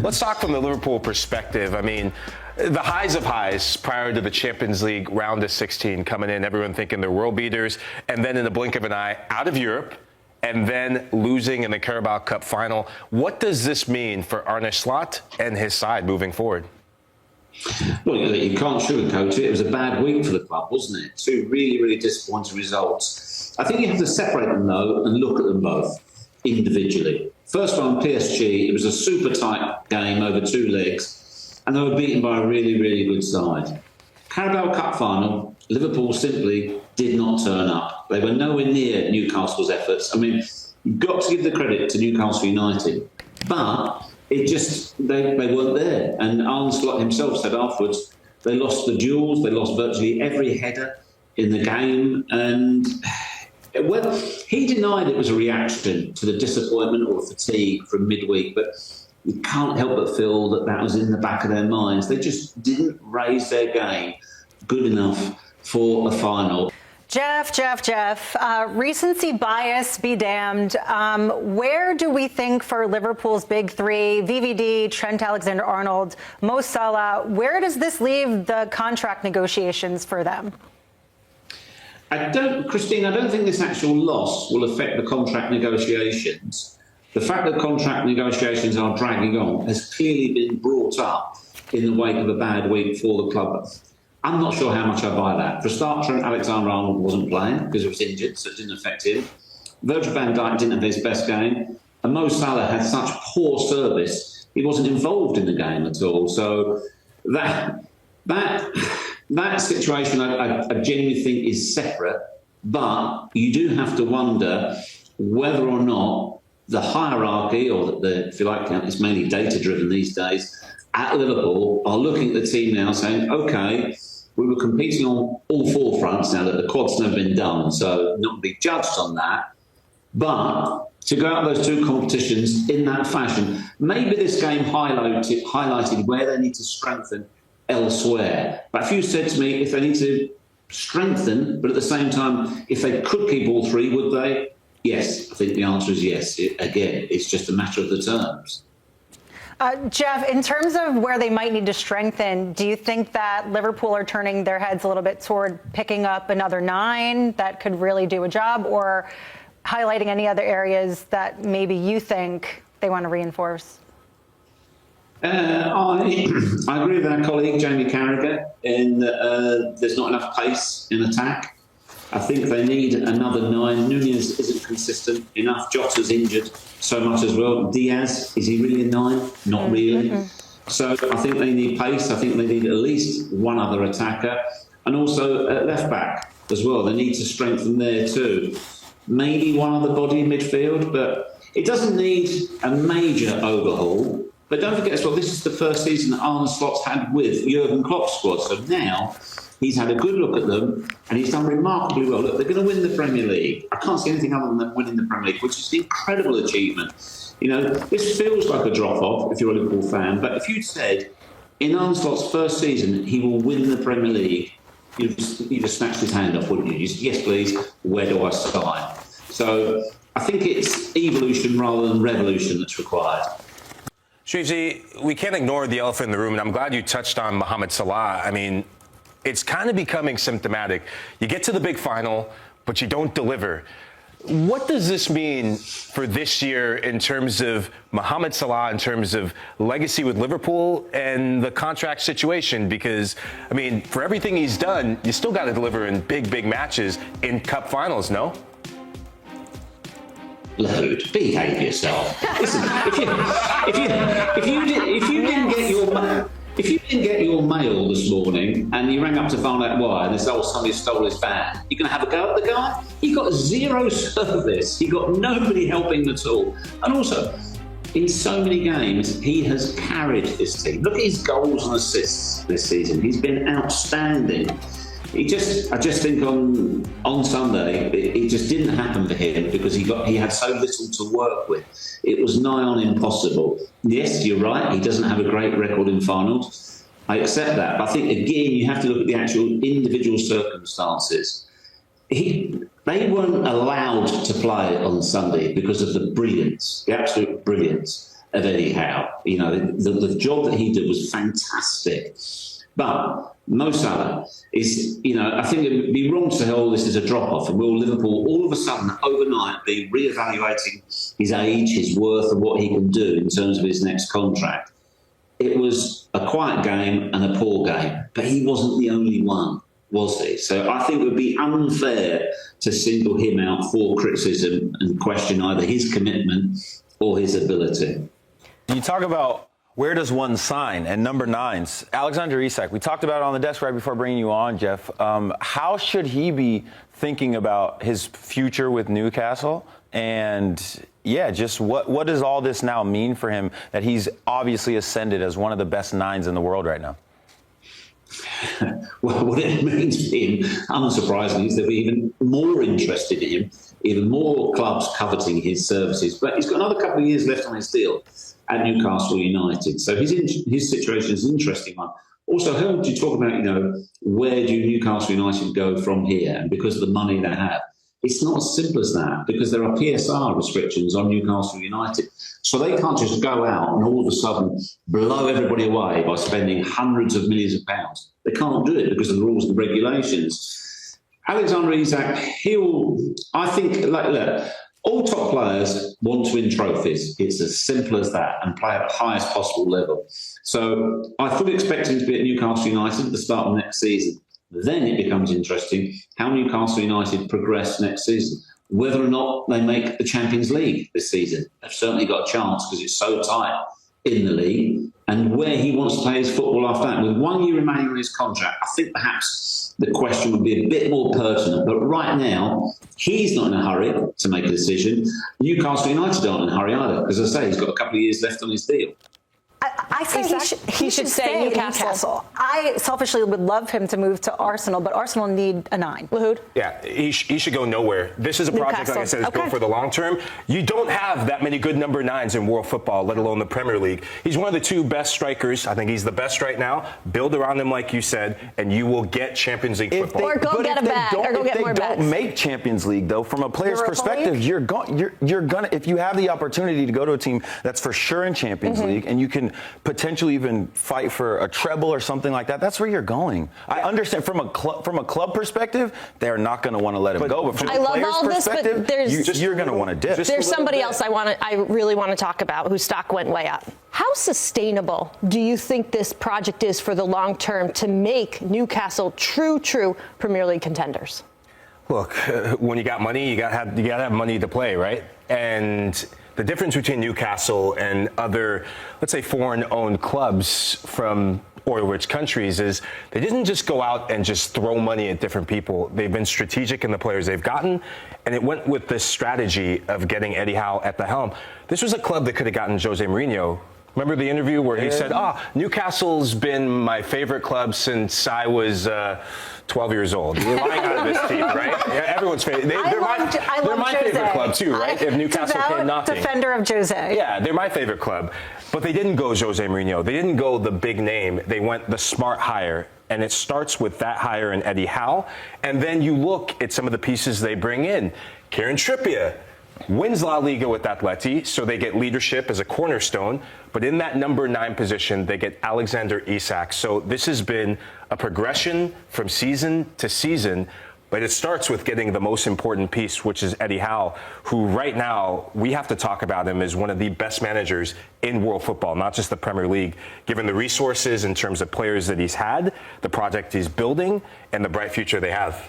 Let's talk from the Liverpool perspective. I mean, the highs of highs prior to the Champions League round of 16 coming in, everyone thinking they're world beaters, and then in the blink of an eye, out of Europe, and then losing in the Carabao Cup final. What does this mean for Arne Slot and his side moving forward? Well, you can't sugarcoat it. It was a bad week for the club, wasn't it? Two really, really disappointing results. I think you have to separate them, though, and look at them both individually. First one, PSG, it was a super tight game over 2 legs, and they were beaten by a really, really good side. Carabao Cup final, Liverpool simply did not turn up. They were nowhere near Newcastle's efforts. I mean, you've got to give the credit to Newcastle United, but it just, they weren't there. And Arne Slot himself said afterwards, they lost the duels, they lost virtually every header in the game, and well, he denied it was a reaction to the disappointment or fatigue from midweek, but you can't help but feel that that was in the back of their minds. They just didn't raise their game good enough for a final. Jeff, recency bias be damned. Where do we think for Liverpool's big three, VVD, Trent Alexander-Arnold, Mo Salah, where does this leave the contract negotiations for them? Christine, I don't think this actual loss will affect the contract negotiations. The fact that contract negotiations are dragging on has clearly been brought up in the wake of a bad week for the club. I'm not sure how much I buy that. For a start, Trent Alexander-Arnold wasn't playing because he was injured, so it didn't affect him. Virgil van Dijk didn't have his best game. And Mo Salah had such poor service, he wasn't involved in the game at all. So that situation, I genuinely think, is separate. But you do have to wonder whether or not the hierarchy, or if you like, it's mainly data-driven these days, at Liverpool are looking at the team now saying, OK, we were competing on all 4 fronts now that the quad's never been done, so not be judged on that. But to go out of those 2 competitions in that fashion, maybe this game highlighted where they need to strengthen elsewhere. But if you said to me, if they need to strengthen, but at the same time, if they could keep all 3, would they? Yes, I think the answer is yes. Again, it's just a matter of the terms. Jeff, in terms of where they might need to strengthen, do you think that Liverpool are turning their heads a little bit toward picking up another 9 that could really do a job, or highlighting any other areas that maybe you think they want to reinforce? I agree with our colleague Jamie Carragher in that there's not enough pace in attack. I think they need another 9. Nunez isn't consistent enough. Jota's injured so much as well. Diaz, is he really a 9? Not really. So I think they need pace. I think they need at least one other attacker. And also at left back as well. They need to strengthen there too. Maybe one other body in midfield, but it doesn't need a major overhaul. But don't forget as well, this is the first season that Arne Slot's had with Jurgen Klopp's squad. So now he's had a good look at them and he's done remarkably well. Look, they're going to win the Premier League. I can't see anything other than them winning the Premier League, which is an incredible achievement. You know, this feels like a drop-off if you're a Liverpool fan, but if you'd said in Arne Slot's first season he will win the Premier League, you'd have snatched his hand off, wouldn't you? You'd say, yes, please, where do I sign? So I think it's evolution rather than revolution that's required. Shrevesy, we can't ignore the elephant in the room, and I'm glad you touched on Mohamed Salah. I mean, it's kind of becoming symptomatic. You get to the big final, but you don't deliver. What does this mean for this year in terms of Mohamed Salah, in terms of legacy with Liverpool and the contract situation? Because, I mean, for everything he's done, you still got to deliver in big matches in cup finals, no? Load, behave yourself. Listen, if you didn't get your mail this morning and you rang up to find out why and they said, oh, somebody stole his van, you're going to have a go at the guy? He got 0 service. He got nobody helping at all. And also, in so many games, he has carried this team. Look at his goals and assists this season. He's been outstanding. I just think on Sunday, it just didn't happen for him because he had so little to work with. It was nigh on impossible. Yes, you're right, he doesn't have a great record in finals. I accept that. But I think, again, you have to look at the actual individual circumstances. They weren't allowed to play on Sunday because of the brilliance, the absolute brilliance. of Eddie Howe. You know, the job that he did was fantastic. But Mo Salah is, you know, I think it would be wrong to say, oh, this is a drop-off, and will Liverpool all of a sudden, overnight, be re-evaluating his age, his worth, and what he can do in terms of his next contract. It was a quiet game and a poor game, but he wasn't the only one, was he? So I think it would be unfair to single him out for criticism and question either his commitment or his ability. You talk about where does one sign and number 9s. Alexander Isak, we talked about it on the desk right before bringing you on, Jeff. How should he be thinking about his future with Newcastle? And yeah, just what does all this now mean for him that he's obviously ascended as one of the best 9s in the world right now? Well, what it means to him, unsurprisingly, is they'll be even more interested in him, even more clubs coveting his services. But he's got another couple of years left on his deal at Newcastle United. So his situation is an interesting one. Also, I heard you talk about, you know, where do Newcastle United go from here? And because of the money they have, it's not as simple as that, because there are PSR restrictions on Newcastle United. So they can't just go out and all of a sudden blow everybody away by spending hundreds of millions of pounds. They can't do it because of the rules and regulations. Alexander Isak, I think, look, all top players want to win trophies. It's as simple as that, and play at the highest possible level. So I fully expect him to be at Newcastle United at the start of next season. Then it becomes interesting how Newcastle United progress next season. Whether or not they make the Champions League this season. They've certainly got a chance because it's so tight in the league. And where he wants to play his football after that. With 1 year remaining on his contract, I think perhaps the question would be a bit more pertinent. But right now, he's not in a hurry to make a decision. Newcastle United aren't in a hurry either. As I say, he's got a couple of years left on his deal. I think he should stay in Newcastle. I selfishly would love him to move to Arsenal, but Arsenal need a 9. Lahoud? Yeah, he should go nowhere. This is a project, like I said, is built for the long term. You don't have that many good number 9s in world football, let alone the Premier League. He's one of the 2 best strikers. I think he's the best right now. Build around him, like you said, and you will get Champions League football. Or go get a bag, or go get more bags. If they don't make Champions League, though, from a player's perspective, you're gonna, if you have the opportunity to go to a team that's for sure in Champions League, and you can potentially even fight for a treble or something like that, that's where you're going. I understand from a club perspective, they're not going to want to let him go. But from a player's perspective, you're going to want to dip. There's somebody else I really want to talk about whose stock went way up. How sustainable do you think this project is for the long term to make Newcastle true Premier League contenders? Look, when you got money, you got to have money to play, right? And the difference between Newcastle and other, let's say, foreign-owned clubs from oil-rich countries is they didn't just go out and just throw money at different people. They've been strategic in the players they've gotten, and it went with this strategy of getting Eddie Howe at the helm. This was a club that could have gotten Jose Mourinho. Remember the interview where he said, Newcastle's been my favorite club since I was 12 years old. You're lying out of his teeth, right? Yeah, everyone's favorite. They're my favorite club, too, right? If Newcastle came knocking. Defender of Jose. Yeah, they're my favorite club. But they didn't go Jose Mourinho. They didn't go the big name. They went the smart hire. And it starts with that hire in Eddie Howe. And then you look at some of the pieces they bring in. Kieran Trippier wins La Liga with Atleti, so they get leadership as a cornerstone. But in that number 9 position, they get Alexander Isak. So this has been a progression from season to season. But it starts with getting the most important piece, which is Eddie Howe, who right now we have to talk about him as one of the best managers in world football, not just the Premier League, given the resources in terms of players that he's had, the project he's building, and the bright future they have.